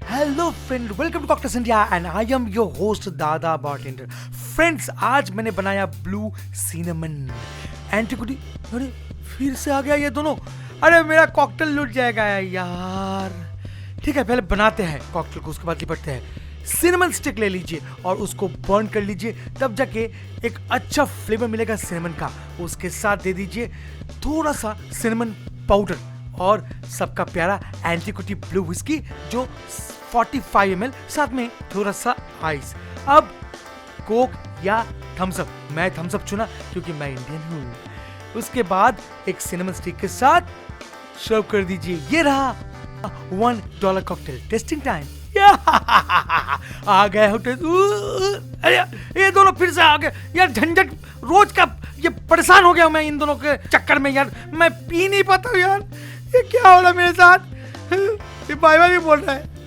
Hello friend, welcome to cocktails India and I am your host Dada bartender. Friends, आज मैंने बनाया blue cinnamon antiquity. अरे फिर से आ गया ये दोनों। अरे मेरा कॉकटेल लूट जाएगा यार। ठीक है, पहले बनाते हैं कॉकटेल को, उसके बाद लिपटते हैं। सिनेमन स्टिक ले लीजिए और उसको बर्न कर लीजिए, तब जाके एक अच्छा फ्लेवर मिलेगा सिनेमन का। उसके साथ दे दीजिए थोड़ा सा सिनेमन पाउडर और सबका प्यारा एंटिक्विटी ब्लू विस्की जो 45 ml, साथ में थोड़ा सा आइस। अब कोक या थम्स अप, मैं थम्स अप चुना क्योंकि मैं इंडियन हूँ। उसके बाद एक सिनेमन स्टिक के साथ सर्व कर दीजिए। ये रहा $1 कॉकटेल। Testing time. आ गए हो टेस्ट। अरे ये दोनों फिर से आ गए यार। झंझट रोज का, ये परेशान हो गया मैं इन दोनों के चक्कर में यार। मैं पी नहीं पाता हूँ यार। ये क्या हो रहा है मेरे साथ? ये बाय बाय भी बोल रहा है।